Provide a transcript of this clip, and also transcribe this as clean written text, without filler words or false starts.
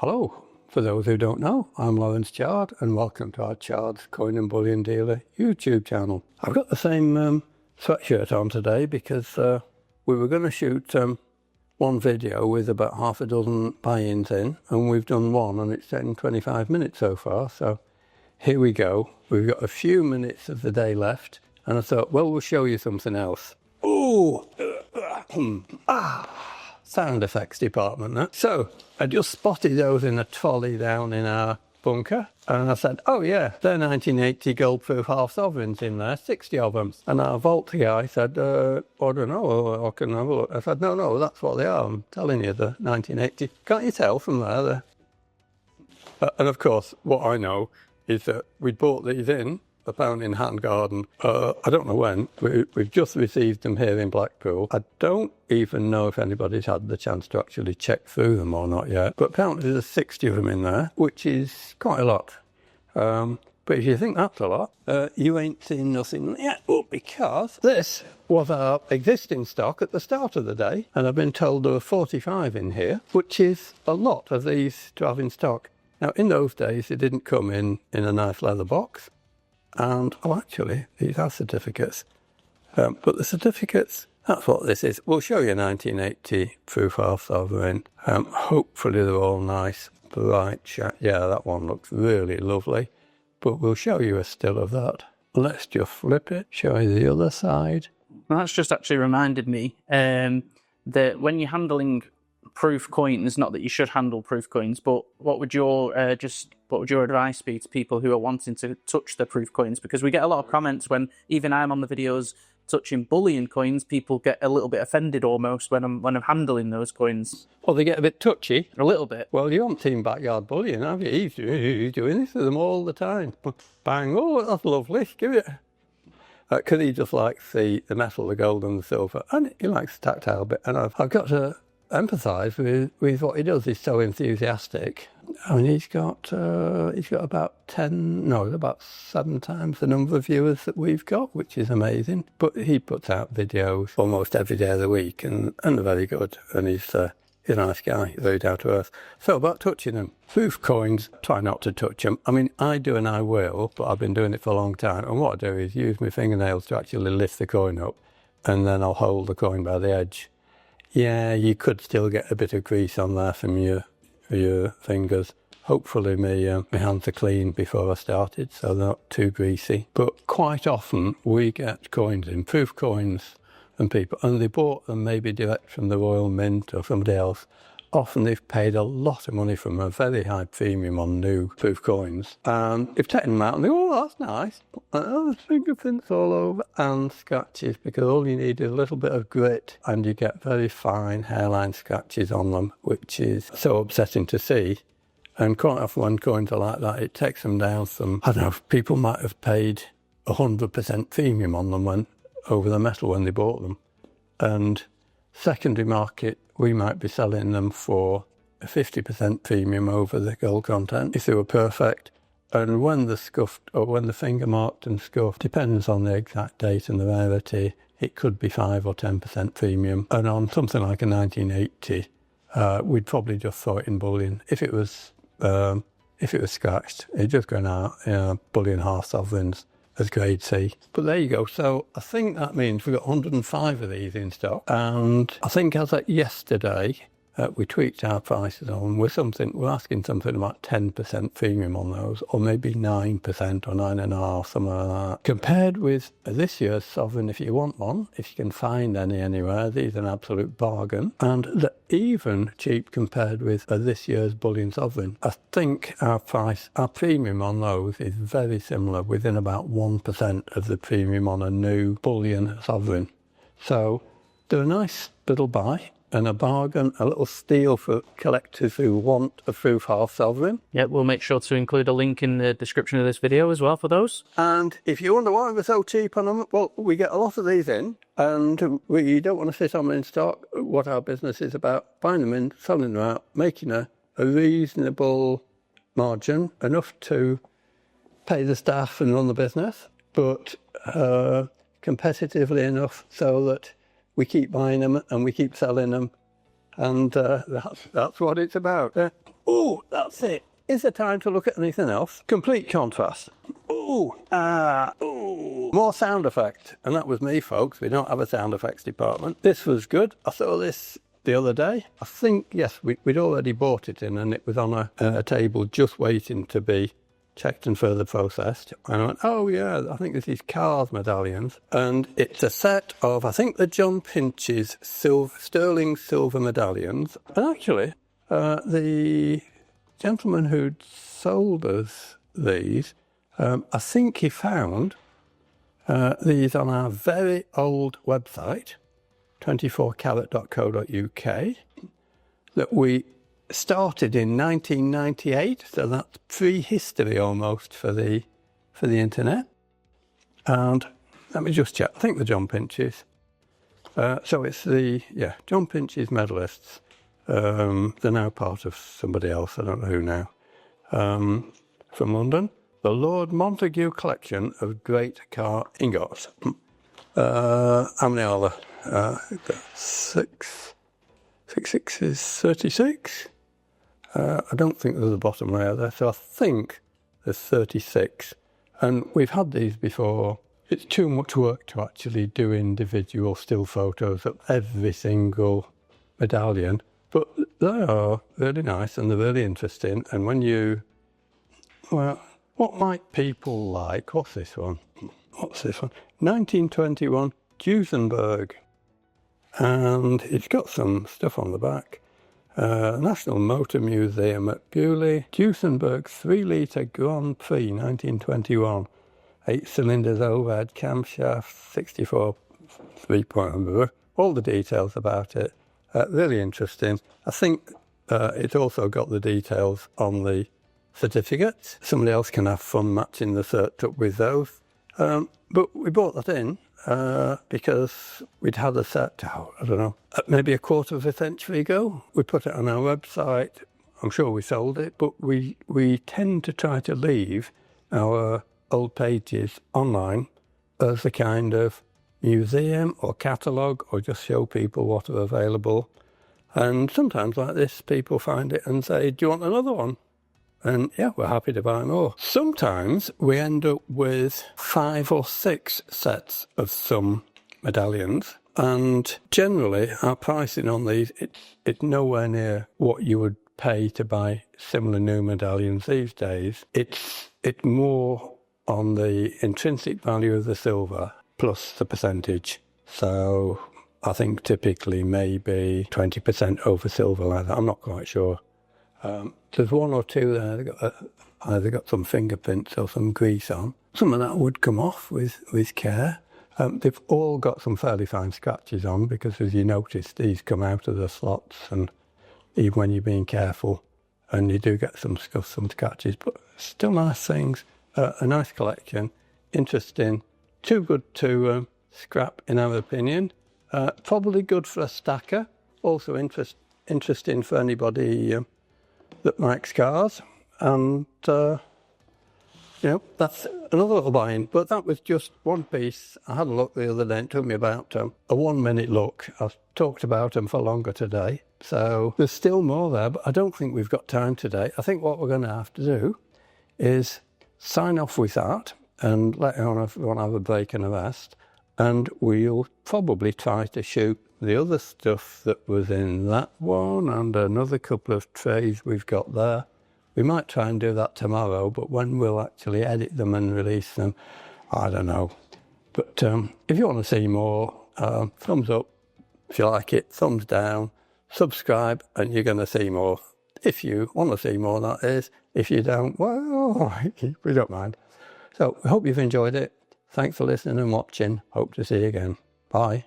Hello, for those who don't know, I'm Lawrence Chard and welcome to our Chards Coin and Bullion Dealer YouTube channel. I've got the same sweatshirt on today because we were going to shoot one video with about half a dozen buy-ins in, and we've done one and it's taken 25 minutes so far, so here we go. We've got a few minutes of the day left and I thought, well, we'll show you something else. Ooh! Sound effects department, that. So I just spotted those in a trolley down in our bunker, and I said, oh yeah, they're 1980 gold-proof half sovereigns in there, 60 of them. And our vault guy said, I don't know, I can have a look. I said, no, that's what they are. I'm telling you, the 1980. Can't you tell from there? And of course, what I know is that we bought these in a pound in Hand Garden. I don't know when. We've just received them here in Blackpool. I don't even know if anybody's had the chance to actually check through them or not yet. But apparently there's 60 of them in there, which is quite a lot. But if you think that's a lot, you ain't seen nothing yet. Well, because this was our existing stock at the start of the day, and I've been told there were 45 in here, which is a lot of these to have in stock. Now, in those days, they didn't come in a nice leather box. And, oh, actually, these are certificates. But the certificates, that's what this is. We'll show you 1980 proof half sovereign. Hopefully they're all nice, bright, yeah, that one looks really lovely. But we'll show you a still of that. Let's just flip it, show you the other side. Well, that's just actually reminded me that when you're handling proof coins, not that you should handle proof coins, but what would your advice be to people who are wanting to touch the proof coins? Because we get a lot of comments when even I'm on the videos touching bullion coins, people get a little bit offended almost when I'm handling those coins. Well, they get a bit touchy. A little bit. Well, you haven't seen Backyard Bullion, have you? He's doing this to them all the time. Bang, oh, that's lovely, give it. Because he just likes the metal, the gold and the silver, and he likes the tactile bit. And I've got to empathise with what he does. He's so enthusiastic. I mean, he's got about 7 times the number of viewers that we've got, which is amazing. But he puts out videos almost every day of the week, and they're very good. And he's a nice guy, very down to earth. So about touching them, proof coins, try not to touch them. I mean, I do and I will, but I've been doing it for a long time. And what I do is use my fingernails to actually lift the coin up, and then I'll hold the coin by the edge. Yeah, you could still get a bit of grease on there from your fingers. Hopefully my hands are clean before I started, so they're not too greasy. But quite often we get coins in, proof coins, and they bought them maybe direct from the Royal Mint or somebody else. Often they've paid a lot of money from a very high premium on new proof coins. And they've taken them out and they go, oh, that's nice. And there's fingerprints all over and scratches, because all you need is a little bit of grit and you get very fine hairline scratches on them, which is so upsetting to see. And quite often when coins are like that, it takes them down some, I don't know, people might have paid 100% premium on them over the metal when they bought them. And secondary market, we might be selling them for a 50% premium over the gold content if they were perfect. And when they're scuffed, or when they're finger marked and scuffed, depends on the exact date and the rarity, it could be 5 or 10% premium. And on something like a 1980, we'd probably just throw it in bullion. If it was scratched, it'd just go out, bullion half sovereigns as grade C. But there you go. So I think that means we've got 105 of these in stock. And I think as of yesterday, we tweaked our prices on. We're asking something about 10% premium on those, or maybe 9% or 9.5%, something like that. Compared with this year's sovereign, if you want one, if you can find any anywhere, these are an absolute bargain. And they're even cheap compared with this year's bullion sovereign. I think our premium on those is very similar, within about 1% of the premium on a new bullion sovereign. So they're a nice little buy. And a bargain, a little steal for collectors who want a proof half sovereign. Yeah, we'll make sure to include a link in the description of this video as well for those. And if you wonder why we're so cheap on them, well, we get a lot of these in, and we don't want to sit on them in stock. What our business is about, buying them in, selling them out, making a reasonable margin, enough to pay the staff and run the business, but competitively enough so that we keep buying them and we keep selling them, and that's what it's about. Oh, that's it. Is there time to look at anything else? Complete contrast. Ooh, ooh. More sound effect. And that was me, folks. We don't have a sound effects department. This was good. I saw this the other day. I think, yes, we'd already bought it in and it was on a table just waiting to be checked and further processed. And I went, oh yeah, I think this is Car's medallions. And it's a set of, I think, the John Pinch's sterling silver medallions. And actually, the gentleman who'd sold us these, I think he found these on our very old website, 24carat.co.uk, that we started in 1998, so that's prehistory almost for the internet. And let me just check. I think the John Pinch's. So it's the John Pinch's medalists. They're now part of somebody else. I don't know who now. From London, the Lord Montague collection of great car ingots. How many are there? 6 is 36. I don't think there's a bottom layer there, so I think there's 36. And we've had these before. It's too much work to actually do individual still photos of every single medallion, but they are really nice and they're really interesting. And when you, well, what might people like? What's this one? 1921 Duesenberg. And it's got some stuff on the back. National Motor Museum at Bullion. Duesenberg 3-litre Grand Prix 1921. 8 cylinders overhead camshaft, 64 3-point. All the details about it. Really interesting. I think it's also got the details on the certificates. Somebody else can have fun matching the cert up with those. But we bought that in because we'd had a set, I don't know, maybe a quarter of a century ago. We put it on our website. I'm sure we sold it, but we tend to try to leave our old pages online as a kind of museum or catalogue, or just show people what are available. And sometimes like this, people find it and say, do you want another one? And yeah, we're happy to buy more. Sometimes we end up with 5 or 6 sets of some medallions. And generally, our pricing on these, it's nowhere near what you would pay to buy similar new medallions these days. It's more on the intrinsic value of the silver plus the percentage. So I think typically maybe 20% over silver leather. I'm not quite sure. There's 1 or 2 there that either got some fingerprints or some grease on. Some of that would come off with care. They've all got some fairly fine scratches on because, as you notice, these come out of the slots, and even when you're being careful, and you do get some scuffs, some scratches, but still nice things. A nice collection, interesting, too good to scrap in our opinion. Probably good for a stacker, also interesting for anybody that likes cars, and that's another little buy-in. But that was just one piece. I had a look the other day. It took me about a 1-minute look. I've talked about them for longer today, so there's still more there, but I don't think we've got time today. I think what we're going to have to do is sign off with that and let everyone have a break and a rest, and we'll probably try to shoot the other stuff that was in that one and another couple of trays we've got there. We might try and do that tomorrow, but when we'll actually edit them and release them, I don't know. But if you want to see more, thumbs up if you like it, thumbs down, subscribe, and you're going to see more. If you want to see more, that is. If you don't, well, we don't mind. So I hope you've enjoyed it. Thanks for listening and watching. Hope to see you again. Bye.